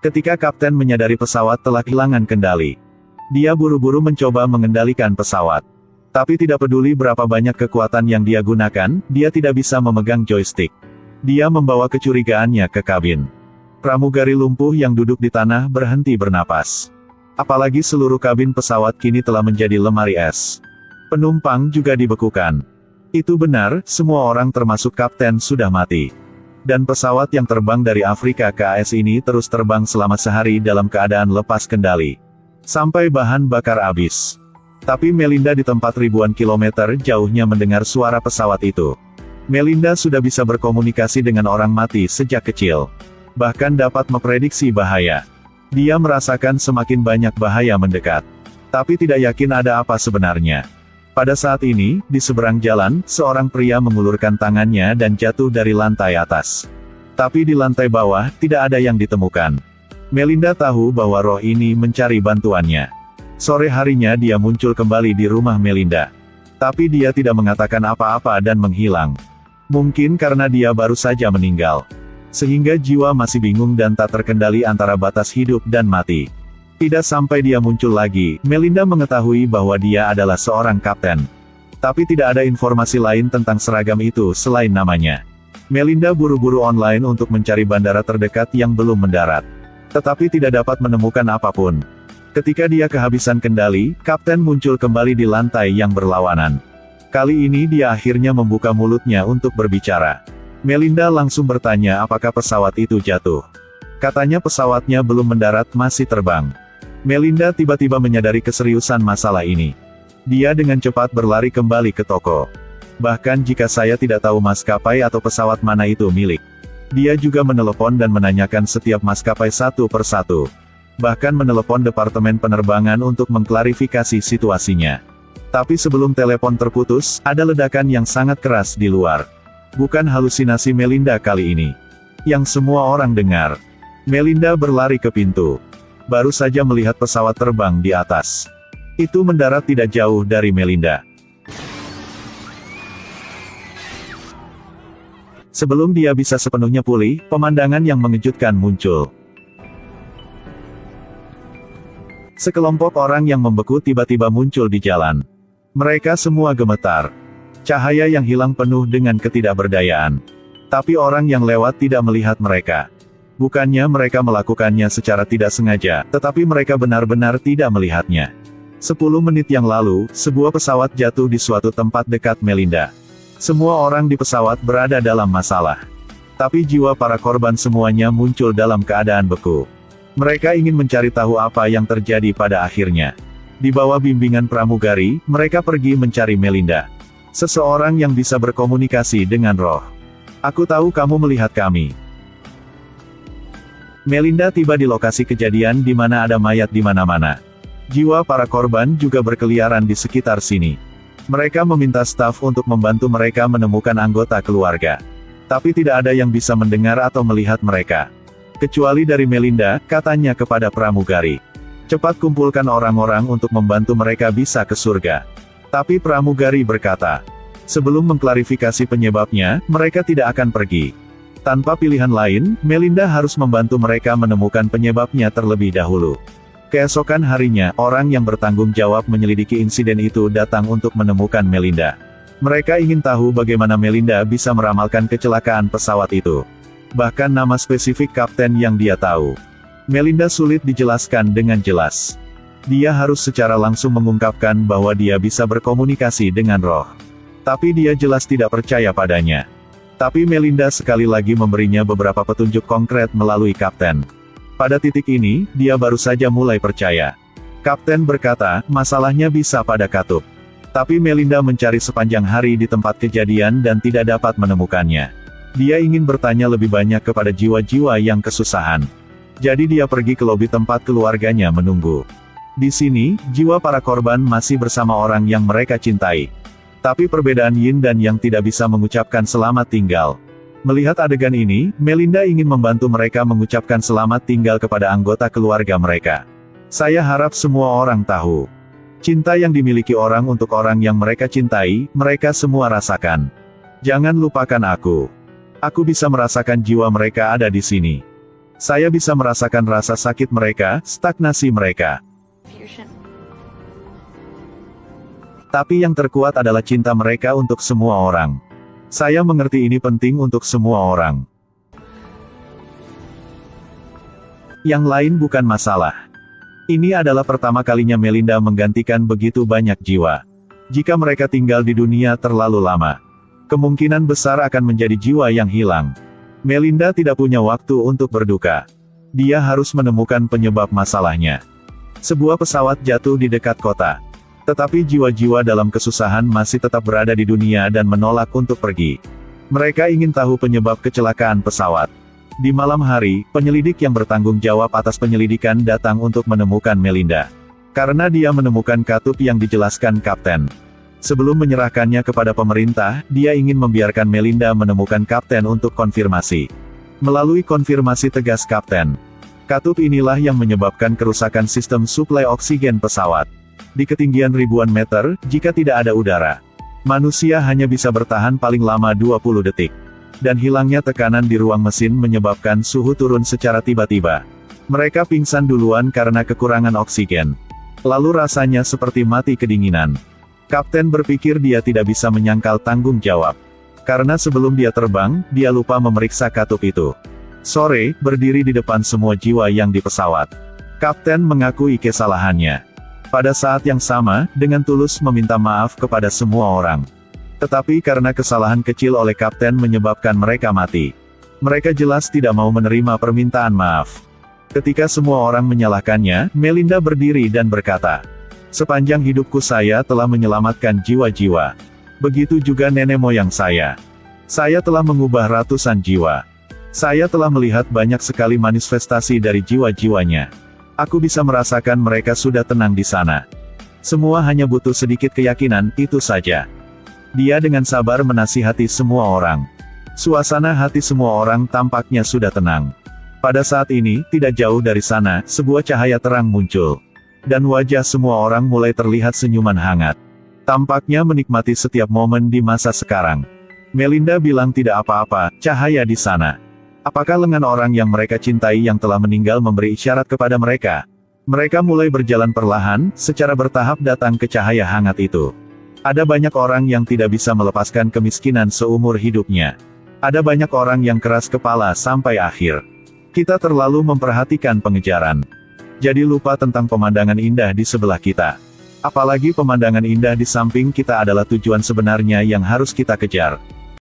Ketika kapten menyadari pesawat telah kehilangan kendali, dia buru-buru mencoba mengendalikan pesawat. Tapi tidak peduli berapa banyak kekuatan yang dia gunakan, dia tidak bisa memegang joystick. Dia membawa kecurigaannya ke kabin. Pramugari lumpuh yang duduk di tanah berhenti bernapas. Apalagi seluruh kabin pesawat kini telah menjadi lemari es. Penumpang juga dibekukan. Itu benar, semua orang termasuk kapten sudah mati. Dan pesawat yang terbang dari Afrika ke AS ini terus terbang selama sehari dalam keadaan lepas kendali. Sampai bahan bakar habis. Tapi Melinda di tempat ribuan kilometer jauhnya mendengar suara pesawat itu. Melinda sudah bisa berkomunikasi dengan orang mati sejak kecil. Bahkan dapat memprediksi bahaya. Dia merasakan semakin banyak bahaya mendekat. Tapi tidak yakin ada apa sebenarnya. Pada saat ini, di seberang jalan, seorang pria mengulurkan tangannya dan jatuh dari lantai atas. Tapi di lantai bawah, tidak ada yang ditemukan. Melinda tahu bahwa roh ini mencari bantuannya. Sore harinya dia muncul kembali di rumah Melinda. Tapi dia tidak mengatakan apa-apa dan menghilang. Mungkin karena dia baru saja meninggal. Sehingga jiwa masih bingung dan tak terkendali antara batas hidup dan mati. Tidak sampai dia muncul lagi, Melinda mengetahui bahwa dia adalah seorang kapten. Tapi tidak ada informasi lain tentang seragam itu selain namanya. Melinda buru-buru online untuk mencari bandara terdekat yang belum mendarat. Tetapi tidak dapat menemukan apapun. Ketika dia kehabisan kendali, kapten muncul kembali di lantai yang berlawanan. Kali ini dia akhirnya membuka mulutnya untuk berbicara. Melinda langsung bertanya apakah pesawat itu jatuh. Katanya pesawatnya belum mendarat, masih terbang. Melinda tiba-tiba menyadari keseriusan masalah ini. Dia dengan cepat berlari kembali ke toko. Bahkan jika saya tidak tahu maskapai atau pesawat mana itu milik. Dia juga menelepon dan menanyakan setiap maskapai satu persatu. Bahkan menelepon departemen penerbangan untuk mengklarifikasi situasinya. Tapi sebelum telepon terputus, ada ledakan yang sangat keras di luar. Bukan halusinasi Melinda kali ini. Yang semua orang dengar. Melinda berlari ke pintu. Baru saja melihat pesawat terbang di atas. Itu mendarat tidak jauh dari Melinda. Sebelum dia bisa sepenuhnya pulih, pemandangan yang mengejutkan muncul. Sekelompok orang yang membeku tiba-tiba muncul di jalan. Mereka semua gemetar. Cahaya yang hilang penuh dengan ketidakberdayaan. Tapi orang yang lewat tidak melihat mereka. Bukannya mereka melakukannya secara tidak sengaja, tetapi mereka benar-benar tidak melihatnya. 10 menit yang lalu, sebuah pesawat jatuh di suatu tempat dekat Melinda. Semua orang di pesawat berada dalam masalah. Tapi jiwa para korban semuanya muncul dalam keadaan beku. Mereka ingin mencari tahu apa yang terjadi pada akhirnya. Di bawah bimbingan pramugari, mereka pergi mencari Melinda. Seseorang yang bisa berkomunikasi dengan roh. Aku tahu kamu melihat kami. Melinda tiba di lokasi kejadian di mana ada mayat di mana-mana. Jiwa para korban juga berkeliaran di sekitar sini. Mereka meminta staf untuk membantu mereka menemukan anggota keluarga. Tapi tidak ada yang bisa mendengar atau melihat mereka. Kecuali dari Melinda, katanya kepada pramugari. Cepat kumpulkan orang-orang untuk membantu mereka bisa ke surga. Tapi pramugari berkata, sebelum mengklarifikasi penyebabnya, mereka tidak akan pergi. Tanpa pilihan lain, Melinda harus membantu mereka menemukan penyebabnya terlebih dahulu. Keesokan harinya, orang yang bertanggung jawab menyelidiki insiden itu datang untuk menemukan Melinda. Mereka ingin tahu bagaimana Melinda bisa meramalkan kecelakaan pesawat itu. Bahkan nama spesifik kapten yang dia tahu. Melinda sulit dijelaskan dengan jelas. Dia harus secara langsung mengungkapkan bahwa dia bisa berkomunikasi dengan roh. Tapi dia jelas tidak percaya padanya. Tapi Melinda sekali lagi memberinya beberapa petunjuk konkret melalui kapten. Pada titik ini, dia baru saja mulai percaya. Kapten berkata, masalahnya bisa pada katup. Tapi Melinda mencari sepanjang hari di tempat kejadian dan tidak dapat menemukannya. Dia ingin bertanya lebih banyak kepada jiwa-jiwa yang kesusahan. Jadi dia pergi ke lobi tempat keluarganya menunggu. Di sini, jiwa para korban masih bersama orang yang mereka cintai. Tapi perbedaan yin dan yang tidak bisa mengucapkan selamat tinggal. Melihat adegan ini, Melinda ingin membantu mereka mengucapkan selamat tinggal kepada anggota keluarga mereka. Saya harap semua orang tahu. Cinta yang dimiliki orang untuk orang yang mereka cintai, mereka semua rasakan. Jangan lupakan aku. Aku bisa merasakan jiwa mereka ada di sini. Saya bisa merasakan rasa sakit mereka, stagnasi mereka. Tapi yang terkuat adalah cinta mereka untuk semua orang. Saya mengerti ini penting untuk semua orang. Yang lain bukan masalah. Ini adalah pertama kalinya Melinda menggantikan begitu banyak jiwa. Jika mereka tinggal di dunia terlalu lama, kemungkinan besar akan menjadi jiwa yang hilang. Melinda tidak punya waktu untuk berduka. Dia harus menemukan penyebab masalahnya. Sebuah pesawat jatuh di dekat kota. Tetapi jiwa-jiwa dalam kesusahan masih tetap berada di dunia dan menolak untuk pergi. Mereka ingin tahu penyebab kecelakaan pesawat. Di malam hari, penyelidik yang bertanggung jawab atas penyelidikan datang untuk menemukan Melinda. Karena dia menemukan katup yang dijelaskan Kapten. Sebelum menyerahkannya kepada pemerintah, dia ingin membiarkan Melinda menemukan Kapten untuk konfirmasi. Melalui konfirmasi tegas Kapten, katup inilah yang menyebabkan kerusakan sistem suplai oksigen pesawat. Di ketinggian ribuan meter, jika tidak ada udara, manusia hanya bisa bertahan paling lama 20 detik. Dan hilangnya tekanan di ruang mesin menyebabkan suhu turun secara tiba-tiba. Mereka pingsan duluan karena kekurangan oksigen. Lalu rasanya seperti mati kedinginan. Kapten berpikir dia tidak bisa menyangkal tanggung jawab. Karena sebelum dia terbang, dia lupa memeriksa katup itu. Sore, berdiri di depan semua jiwa yang di pesawat, Kapten mengakui kesalahannya. Pada saat yang sama, dengan tulus meminta maaf kepada semua orang. Tetapi karena kesalahan kecil oleh Kapten menyebabkan mereka mati. Mereka jelas tidak mau menerima permintaan maaf. Ketika semua orang menyalahkannya, Melinda berdiri dan berkata, "Sepanjang hidupku saya telah menyelamatkan jiwa-jiwa. Begitu juga nenek moyang saya. Saya telah mengubah ratusan jiwa. Saya telah melihat banyak sekali manifestasi dari jiwa-jiwanya. Aku bisa merasakan mereka sudah tenang di sana. Semua hanya butuh sedikit keyakinan, itu saja." Dia dengan sabar menasihati semua orang. Suasana hati semua orang tampaknya sudah tenang. Pada saat ini, tidak jauh dari sana, sebuah cahaya terang muncul. Dan wajah semua orang mulai terlihat senyuman hangat. Tampaknya menikmati setiap momen di masa sekarang. Melinda bilang tidak apa-apa, cahaya di sana. Apakah lengan orang yang mereka cintai yang telah meninggal memberi isyarat kepada mereka? Mereka mulai berjalan perlahan, secara bertahap datang ke cahaya hangat itu. Ada banyak orang yang tidak bisa melepaskan kemiskinan seumur hidupnya. Ada banyak orang yang keras kepala sampai akhir. Kita terlalu memperhatikan pengejaran. Jadi lupa tentang pemandangan indah di sebelah kita. Apalagi pemandangan indah di samping kita adalah tujuan sebenarnya yang harus kita kejar.